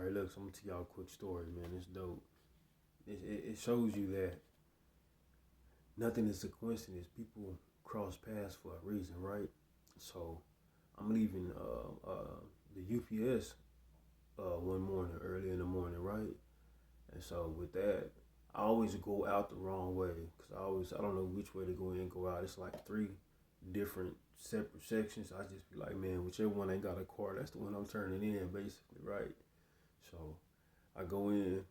right, look, so I'm gonna tell y'all a quick story, man. It's dope. It shows you that nothing is a coincidence. People cross paths for a reason, right? So I'm leaving the UPS one morning, early in the morning, right? And so with that, I always go out the wrong way because I don't know which way to go in and go out. It's like three different separate sections. I just be like, man, whichever one ain't got a car, that's the one I'm turning in, basically, right? So I go in,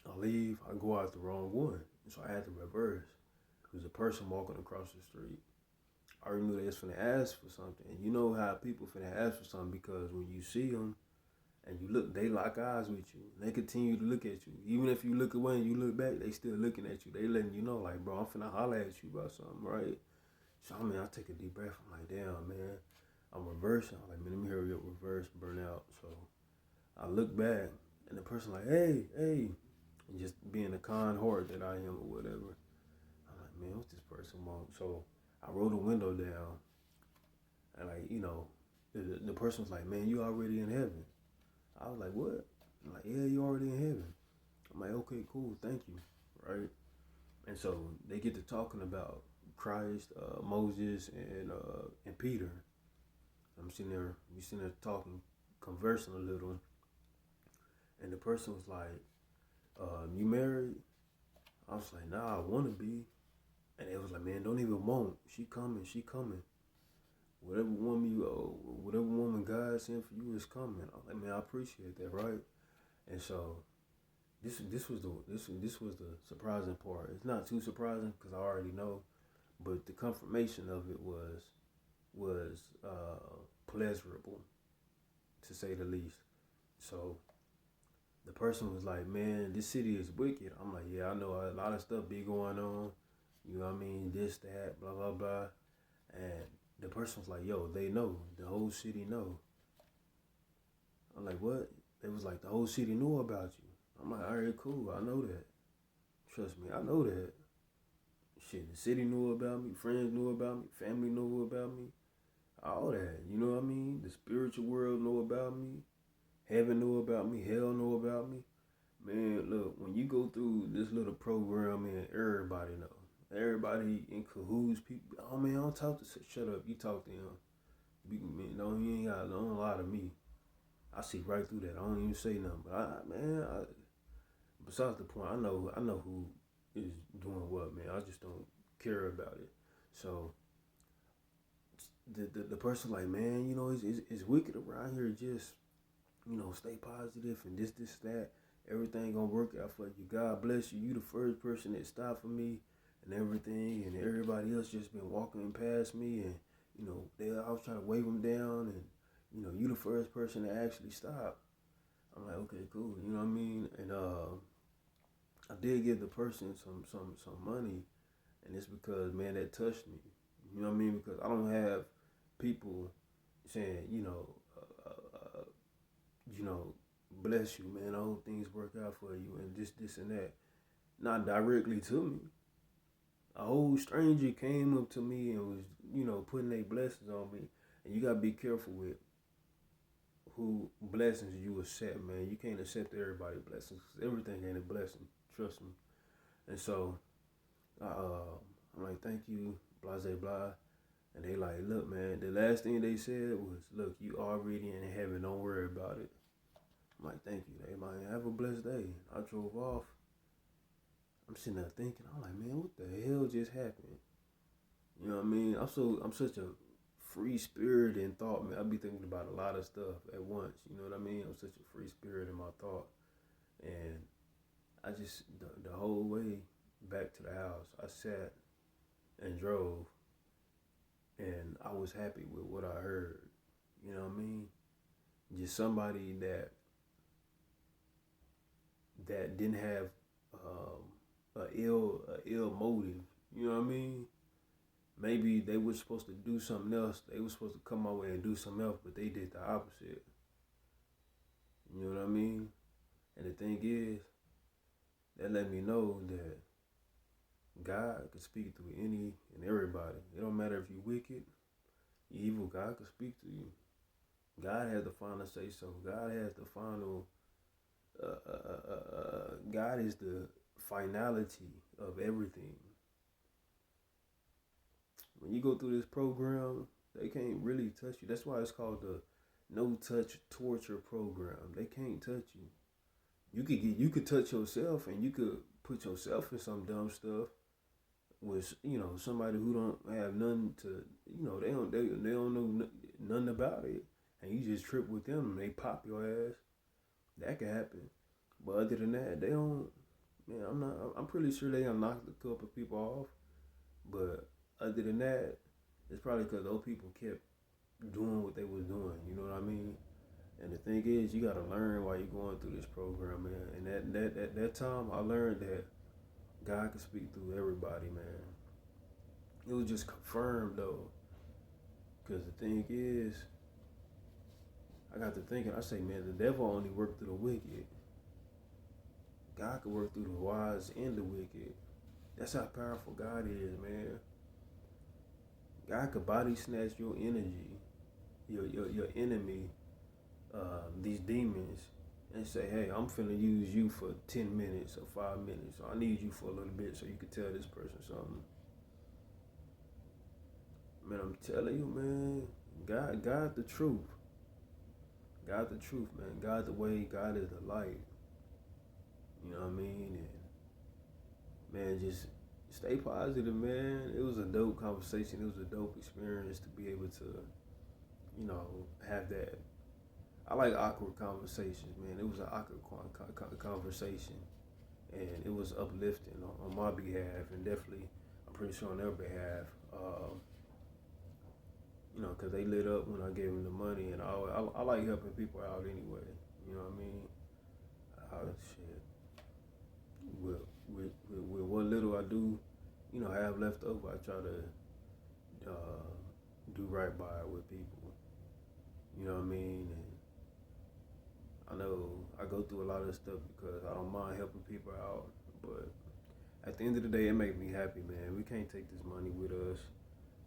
I leave, I go out the wrong one. So I had to reverse. There's a person walking across the street. I already knew they was finna ask for something. And you know how people finna ask for something because when you see them and you look, they lock eyes with you. And they continue to look at you. Even if you look away and you look back, they still looking at you. They letting you know, like, bro, I'm finna holler at you about something, right? So, I mean, I take a deep breath. I'm like, damn, man. I'm reversing. I'm like, man, let me hurry up, reverse, burn out. So I look back and the person like, hey, hey. And just being the kind heart that I am or whatever. I'm like, man, what's this person want? So I roll the window down and like, the person was like, man, you already in heaven. I was like, what? I'm like, yeah, you already in heaven. I'm like, okay, cool, thank you, right? And so they get to talking about Christ, Moses, and Peter. We sitting there talking, conversing a little, and the person was like, you married? I was like, nah, I wanna be. And it was like, man, don't even want. She coming, she coming. Whatever woman God sent for you is coming. I was like, man, I appreciate that, right? And so this was the surprising part. It's not too surprising because I already know, but the confirmation of it was pleasurable to say the least. So the person was like, man, this city is wicked. I'm like, yeah, I know a lot of stuff be going on. You know what I mean? This, that, blah, blah, blah. And the person was like, yo, they know. The whole city know. I'm like, what? They was like, the whole city knew about you. I'm like, all right, cool. I know that. Trust me, I know that. Shit, the city knew about me. Friends knew about me. Family knew about me. All that. You know what I mean? The spiritual world knew about me. Heaven knew about me. Hell knew about me. Man, look, when you go through this little program and everybody know. Everybody in cahoots, people, oh man, I don't talk to, shut up, you talk to him. Man, don't, you ain't got, don't lie to me. I see right through that. I don't even say nothing. But besides the point, I know who is doing what, man. I just don't care about it. So the person like, man, it's wicked around here. Just stay positive and this that. Everything gonna work out for you. God bless you. You the first person that stopped for me and everything, and everybody else just been walking past me, and I was trying to wave them down, and you the first person to actually stop. I'm like, okay, cool. You know what I mean? And I did give the person some money, and it's because, man, that touched me. You know what I mean? Because I don't have people saying, bless you, man. I hope things work out for you, and this, and that. Not directly to me. A whole stranger came up to me and was, putting their blessings on me. And you gotta be careful with who blessings you accept, man. You can't accept everybody's blessings. Everything ain't a blessing. Trust me. And so, I'm like, thank you, blah, blah, blah. And they like, look, man, the last thing they said was, look, you already in heaven. Don't worry about it. I'm like, thank you. They like, have a blessed day. I drove off. I'm sitting there thinking, I'm like, man, what the hell just happened? You know what I mean? I'm such a free spirit in thought, man. I be thinking about a lot of stuff at once. You know what I mean? I'm such a free spirit in my thought. And I just, the whole way back to the house, I sat and drove, and I was happy with what I heard. You know what I mean? Just somebody that didn't have a ill motive. You know what I mean? Maybe they were supposed to do something else. They were supposed to come my way and do something else, but they did the opposite. You know what I mean? And the thing is, that let me know that God can speak through any and everybody. It don't matter if you're wicked, evil, God can speak to you. God has the final say so. God has the final God is the finality of everything. When you go through this program, they can't really touch you. That's why it's called the no touch torture program. They can't touch you. You could touch yourself and you could put yourself in some dumb stuff with somebody who don't have nothing to they don't know nothing about it, and you just trip with them and they pop your ass. That could happen. But other than that, they don't. Man, I'm pretty sure they knocked a couple of people off. But other than that, it's probably because those people kept doing what they was doing. You know what I mean? And the thing is, you gotta learn while you're going through this program, man. And that time, I learned that God can speak through everybody, man. It was just confirmed though, because the thing is, I got to thinking. I say, man, the devil only worked through the wicked. God can work through the wise and the wicked. That's how powerful God is, man. God could body snatch your energy, your enemy, these demons, and say, hey, I'm finna use you for 10 minutes or 5 minutes. Or I need you for a little bit so you can tell this person something. Man, I'm telling you, man, God the truth. God the truth, man. God the way, God is the light. You know what I mean? And man, just stay positive, man. It was a dope conversation. It was a dope experience to be able to, have that. I like awkward conversations, man. It was an awkward conversation, and it was uplifting on my behalf, and definitely, I'm pretty sure on their behalf. Because they lit up when I gave them the money, and I like helping people out anyway. You know what I mean? Shit. With what little I do, have left over, I try to do right by it with people. You know what I mean? And I know I go through a lot of stuff because I don't mind helping people out, but at the end of the day, it makes me happy, man. We can't take this money with us.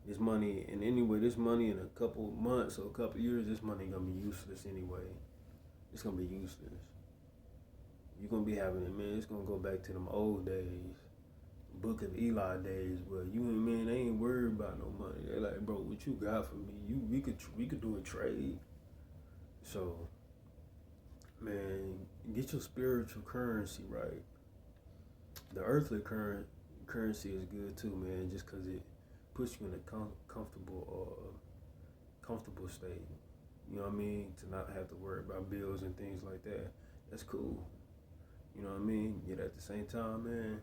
This money, and anyway, this money in a couple months or a couple years, this money gonna be useless anyway. It's gonna be useless. You're gonna be having it, man. It's gonna go back to them old days, Book of Eli days, where you and man, they ain't worried about no money. They like, bro, what you got for me? We could do a trade. So, man, get your spiritual currency right. The earthly currency is good too, man. Just cause it puts you in a comfortable state. You know what I mean? To not have to worry about bills and things like that. That's cool. You know what I mean? Yet at the same time, man,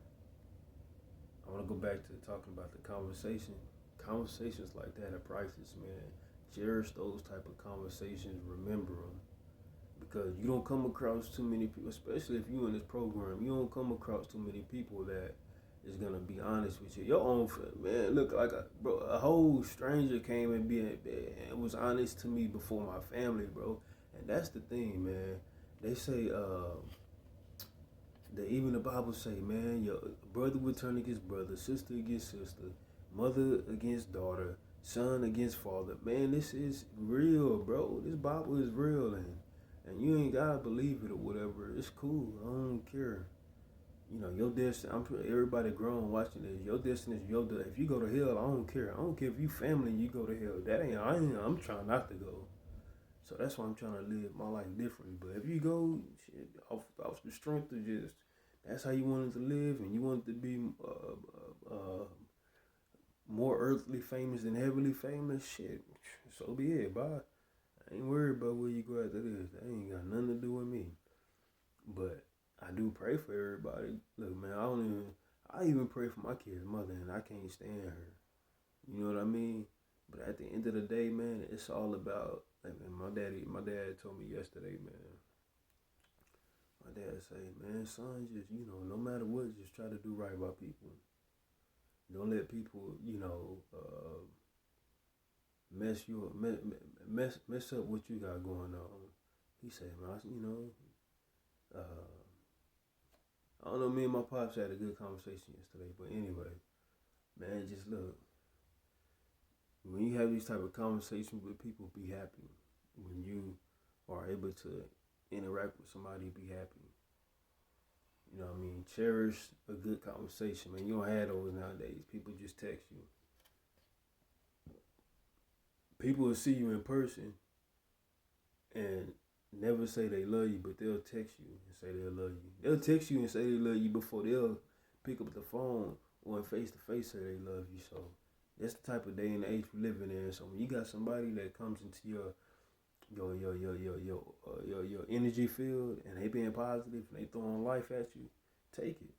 I want to go back to talking about the conversation. Conversations like that are priceless, man. Cherish those type of conversations. Remember them. Because you don't come across too many people, especially if you're in this program, you don't come across too many people that is gonna be honest with you. Your own man, look like a whole stranger came and was honest to me before my family, bro. And that's the thing, man. They say that even the Bible say, man, your brother will turn against brother, sister against sister, mother against daughter, son against father. Man, this is real, bro. This Bible is real, and you ain't gotta believe it or whatever. It's cool. I don't care. Your destiny. Everybody grown watching this. Your destiny is your destiny. If you go to hell, I don't care. I don't care if you family and you go to hell. I'm trying not to go. So that's why I'm trying to live my life differently. But if you go off the strength of just that's how you wanted to live, and you wanted to be more earthly famous than heavenly famous, shit. So be it. Bye. I ain't worried about where you go after this. That ain't got nothing to do with me. But I do pray for everybody. Look, man, I even pray for my kid's mother, and I can't stand her. You know what I mean? But at the end of the day, man, it's all about. Like, my dad told me yesterday, man. My dad say, man, son, just no matter what, just try to do right by people. Don't let people, mess up what you got going on. He said, man, I don't know, me and my pops had a good conversation yesterday, but anyway, man, just look, when you have these type of conversations with people, be happy. When you are able to interact with somebody, be happy. You know what I mean? Cherish a good conversation, man. You don't have those nowadays. People just text you. People will see you in person and never say they love you, but they'll text you and say they love you. They'll text you and say they love you before they'll pick up the phone or in face to face say they love you. So that's the type of day and age we're living in. So when you got somebody that comes into your energy field and they being positive and they throwing life at you, take it.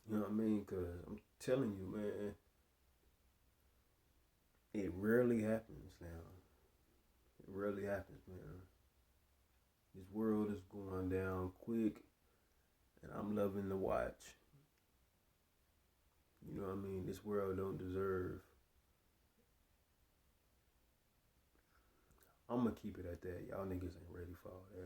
You know what I mean? Cause I'm telling you, man, it rarely happens now. It rarely happens, man. This world is going down quick, and I'm loving to watch. You know what I mean? This world don't deserve. I'm gonna keep it at that. Y'all niggas ain't ready for all that.